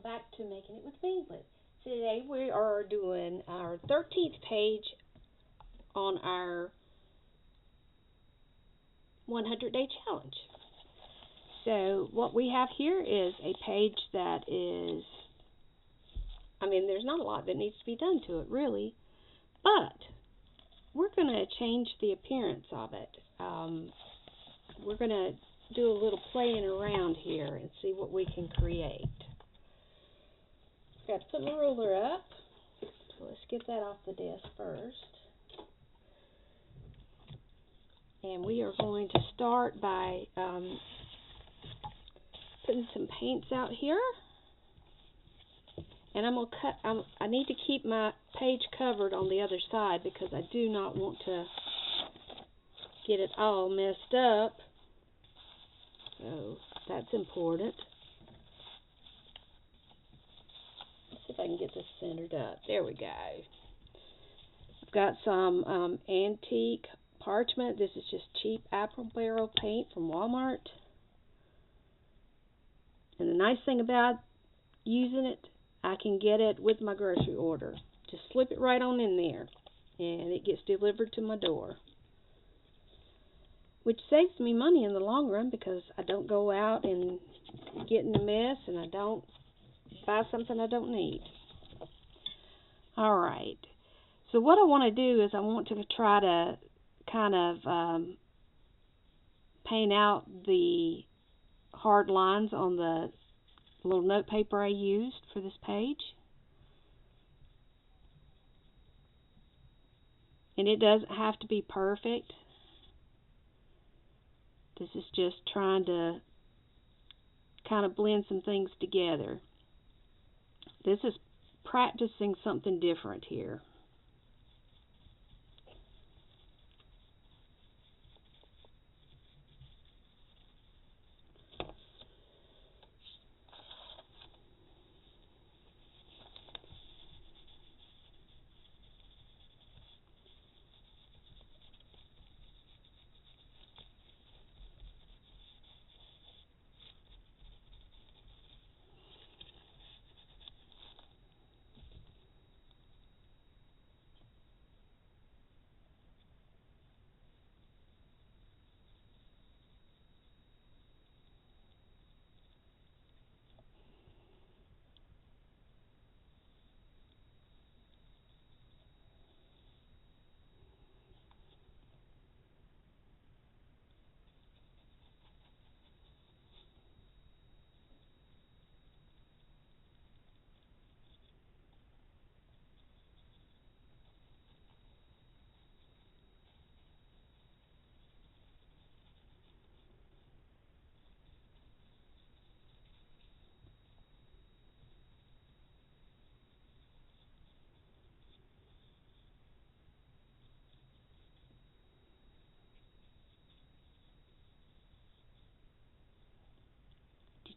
back to Making It with Bingley. Today we are doing our 13th page on our 100-day challenge. So what we have here is a page that is, there's not a lot that needs to be done to it really, but we're going to change the appearance of it. We're going to do a little playing around here and see what we can create. Got to put the ruler up. So let's get that off the desk first. And we are going to start by putting some paints out here. And I'm going to cut, I need to keep my page covered on the other side because I do not want to get it all messed up. So that's important. Let's see if I can get this centered up. There we go. I've got some antique parchment. This is just cheap apple barrel paint from Walmart. And the nice thing about using it, I can get it with my grocery order. Just slip it right on in there, and it gets delivered to my door. Which saves me money in the long run because I don't go out and get in a mess, and I don't buy something I don't need. Alright, so what I want to do is I want to try to kind of paint out the hard lines on the little note paper I used for this page. And it doesn't have to be perfect. This is just trying to kind of blend some things together. This is practicing something different here.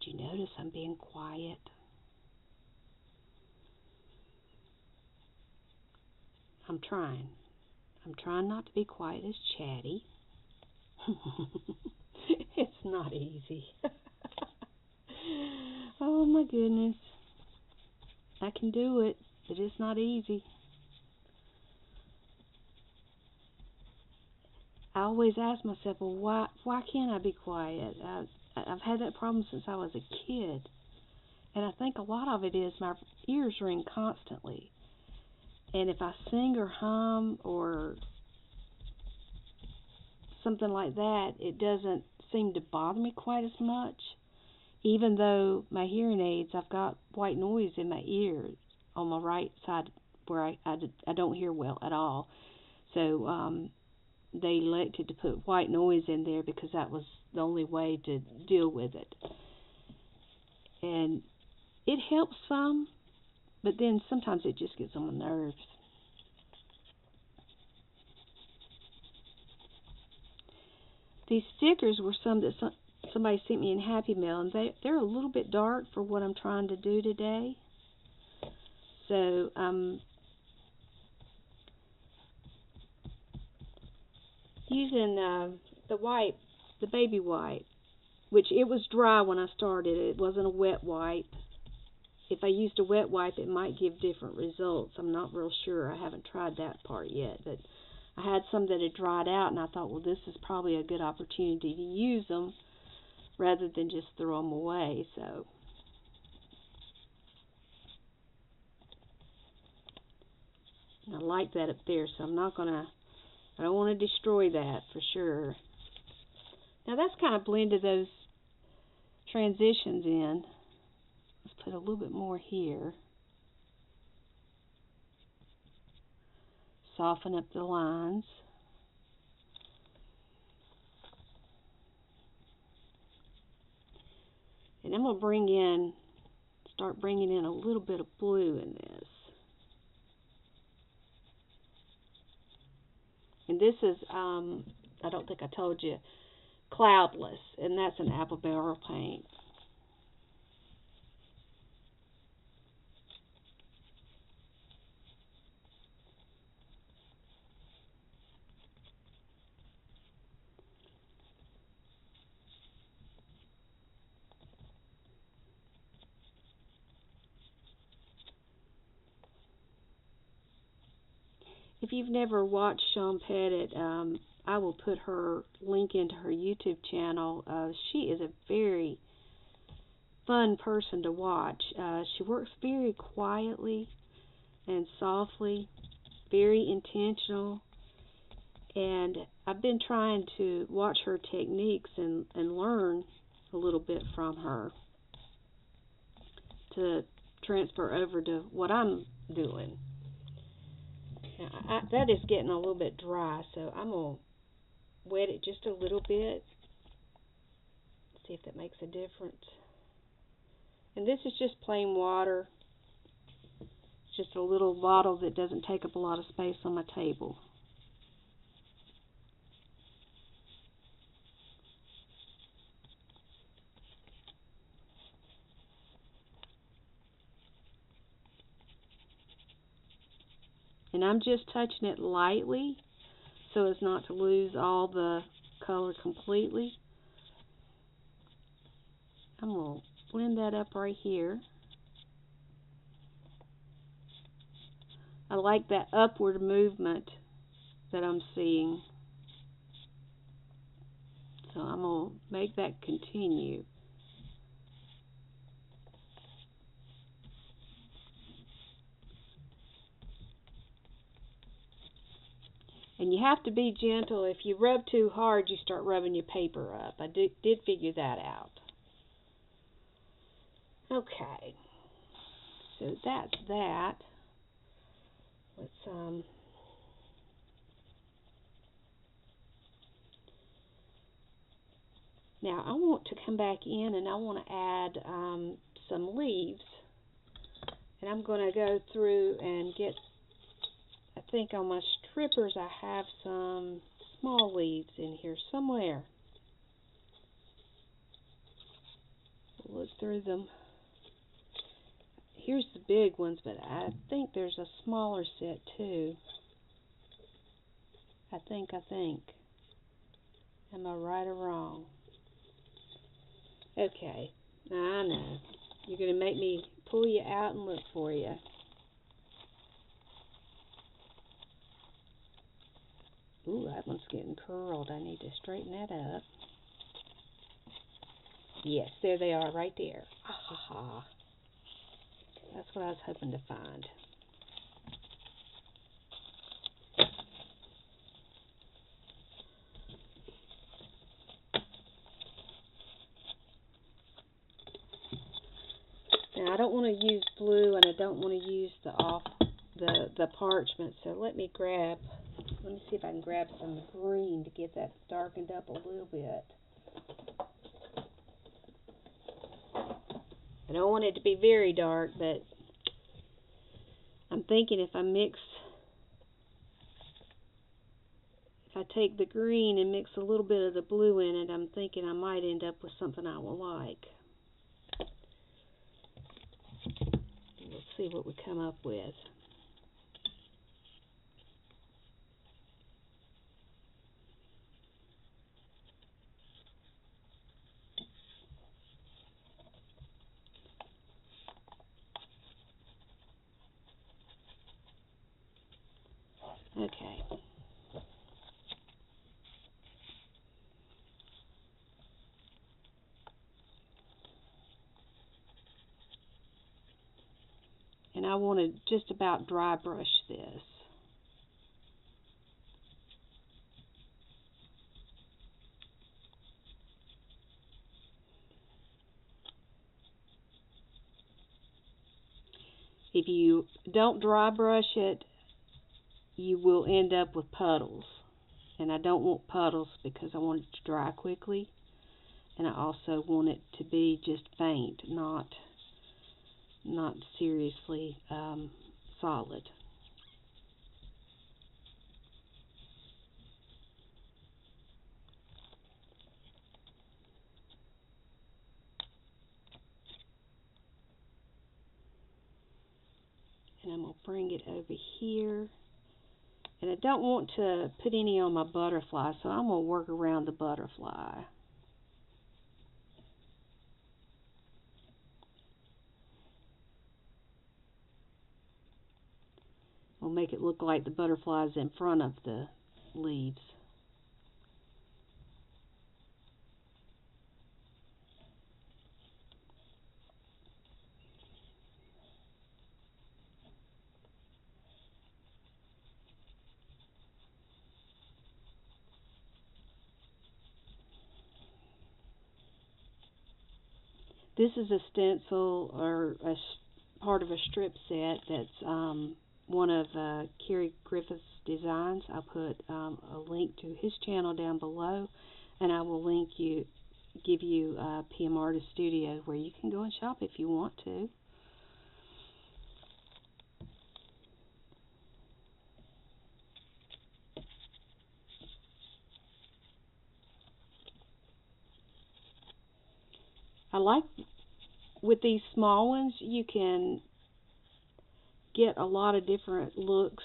Did you notice I'm being quiet? I'm trying. I'm trying not to be quite as chatty. It's not easy. Oh my goodness. I can do it, but it's not easy. I always ask myself, well, why can't I be quiet? I've had that problem since I was a kid. And I think a lot of it is my ears ring constantly. And if I sing or hum or something like that, it doesn't seem to bother me quite as much. Even though my hearing aids, I've got white noise in my ears on my right side where I don't hear well at all. So they elected to put white noise in there because that was the only way to deal with it. And it helps some, but then sometimes it just gets on my nerves. These stickers were some that somebody sent me in Happy Mail, and they're a little bit dark for what I'm trying to do today. So using the baby wipe, which it was dry when I started. It wasn't a wet wipe. if I used a wet wipe, it might give different results. I'm not real sure. I haven't tried that part yet. But I had some that had dried out, and I thought, well, this is probably a good opportunity to use them rather than just throw them away. So I like that up there, so I don't want to destroy that for sure. Now that's kind of blended those transitions in. Let's put a little bit more here. Soften up the lines. And I'm going to start bringing in a little bit of blue in this. And this is, I don't think I told you, Cloudless, and that's an apple barrel paint. If you've never watched Sean Pettit, I will put her link into her YouTube channel. She is a very fun person to watch. She works very quietly and softly, very intentional, and I've been trying to watch her techniques and learn a little bit from her to transfer over to what I'm doing. Now, that is getting a little bit dry, so I'm going to wet it just a little bit. See if that makes a difference. And this is just plain water. It's just a little bottle that doesn't take up a lot of space on my table. And I'm just touching it lightly so as not to lose all the color completely. I'm going to blend that up right here. I like that upward movement that I'm seeing. So I'm going to make that continue. And you have to be gentle. If you rub too hard, you start rubbing your paper up. I did figure that out. Okay. So that's that. Let's now I want to come back in and I want to add some leaves. And I'm going to go through and get, I think on my strippers I have some small leaves in here somewhere. Look through them. Here's the big ones, but I think there's a smaller set too. I think. Am I right or wrong? Okay, now I know. You're going to make me pull you out and look for you. Ooh, that one's getting curled. I need to straighten that up. Yes, there they are right there. Ah, that's what I was hoping to find. Now I don't want to use blue and I don't want to use the parchment, so let me see if I can grab some green to get that darkened up a little bit. I don't want it to be very dark, but I'm thinking if I take the green and mix a little bit of the blue in it, I'm thinking I might end up with something I will like. Let's see what we come up with. Okay. And I want to just about dry brush this. If you don't dry brush it, you will end up with puddles. And I don't want puddles because I want it to dry quickly. And I also want it to be just faint, not seriously solid. And I'm going to bring it over here. And I don't want to put any on my butterfly, so I'm going to work around the butterfly. We'll make it look like the butterfly's in front of the leaves. This is a stencil or part of a strip set that's one of Kerry Griffith's designs. I'll put a link to his channel down below, and I will give you PM Artist Studio where you can go and shop if you want to. I like with these small ones, you can get a lot of different looks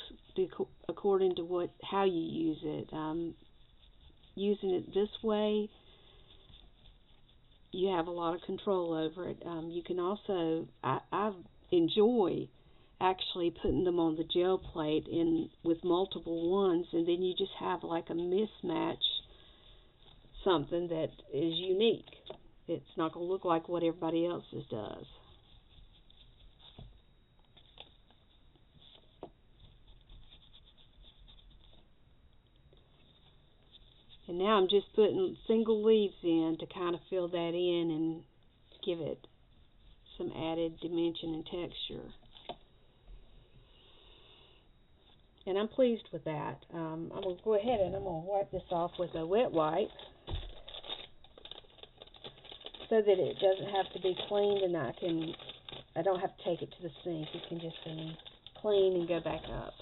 according to how you use it. Using it this way, you have a lot of control over it. You can also, I enjoy actually putting them on the gel plate with multiple ones, and then you just have like a mismatch, something that is unique. It's not going to look like what everybody else's does. And now I'm just putting single leaves in to kind of fill that in and give it some added dimension and texture. And I'm pleased with that. I'm going to go ahead and I'm going to wipe this off with a wet wipe so that it doesn't have to be cleaned, and I don't have to take it to the sink. It can just be clean and go back up.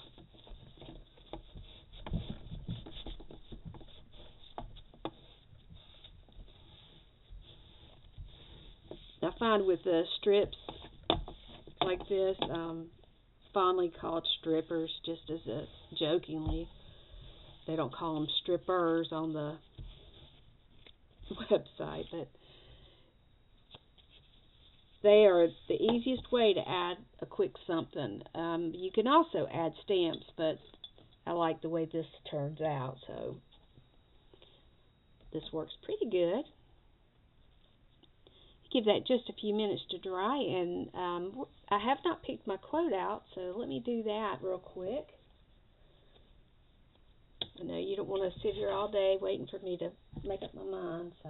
I find with the strips like this, fondly called strippers, just as a jokingly, they don't call them strippers on the website, but they are the easiest way to add a quick something. You can also add stamps, but I like the way this turns out, so this works pretty good. Give that just a few minutes to dry, and I have not picked my quote out, so let me do that real quick. I know you don't want to sit here all day waiting for me to make up my mind, so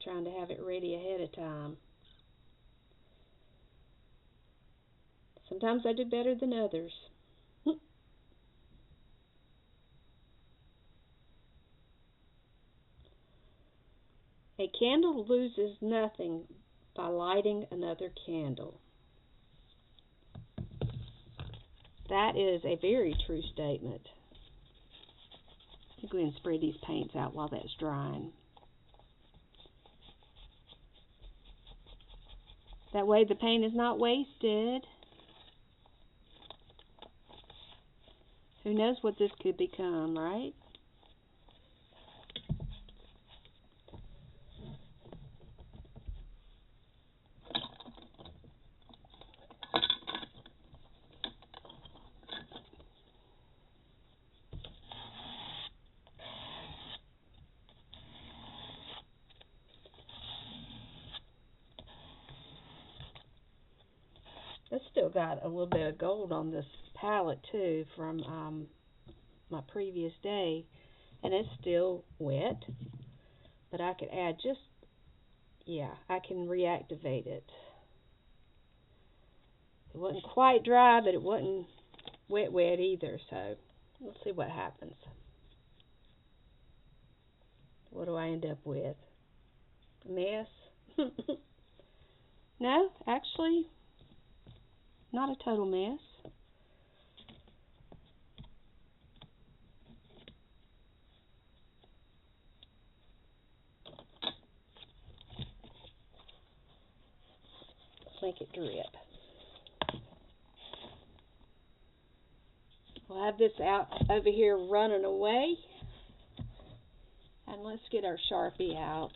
trying to have it ready ahead of time. Sometimes I do better than others. A candle loses nothing by lighting another candle. That is a very true statement. I'm going to spread these paints out while that's drying. That way the paint is not wasted. Who knows what this could become, right? I still got a little bit of gold on this palette too from my previous day, and it's still wet, but I could add just, yeah, I can reactivate it. It wasn't quite dry, but it wasn't wet either, so let's see what happens. What do I end up with? A mess? No, actually, not a total mess. Let's make it drip. We'll have this out over here running away. And let's get our Sharpie out.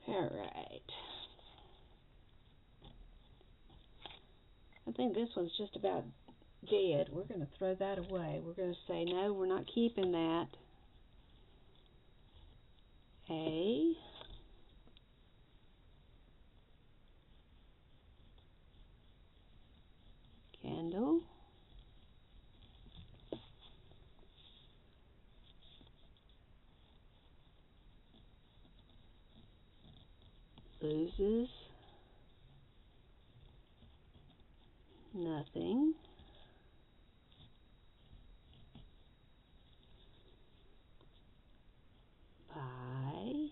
Alright. I think this one's just about dead. We're going to throw that away. We're going to say, no, we're not keeping that. A candle. Loses nothing. By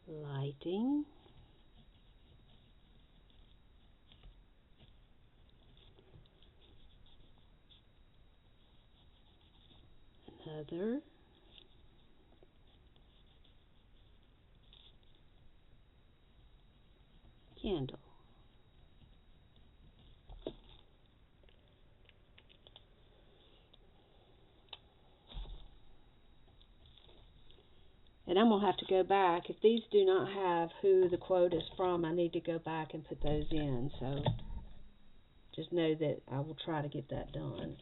lighting another candle. And I'm going to have to go back. If these do not have who the quote is from, I need to go back and put those in. So just know that I will try to get that done.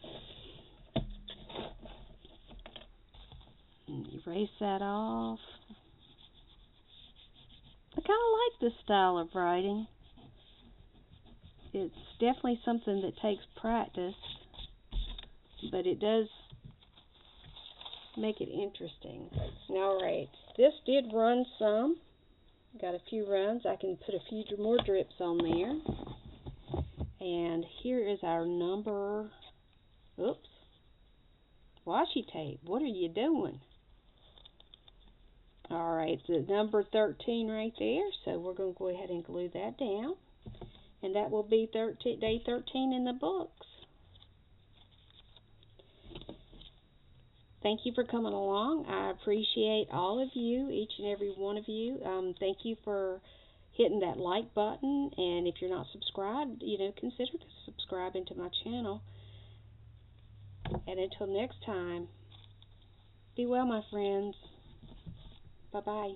And erase that off. I kind of like this style of writing. It's definitely something that takes practice, but it does make it interesting. Alright, this did run some. Got a few runs. I can put a few more drips on there. And here is our number, oops, washi tape. What are you doing? Alright, the number 13 right there. So we're going to go ahead and glue that down. And that will be day 13 in the books. Thank you for coming along. I appreciate all of you, each and every one of you. Thank you for hitting that like button. And if you're not subscribed, consider subscribing to my channel. And until next time, be well, my friends. Bye-bye.